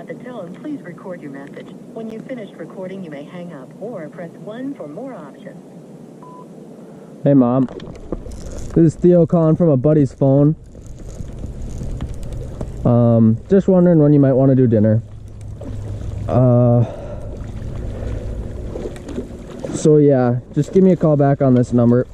At the tone, please record your message. When you've finished recording, you may hang up or press 1 for more options. Hey, Mom. This is Theo calling from a buddy's phone. Just wondering when you might want to do dinner. So yeah, just give me a call back on this number.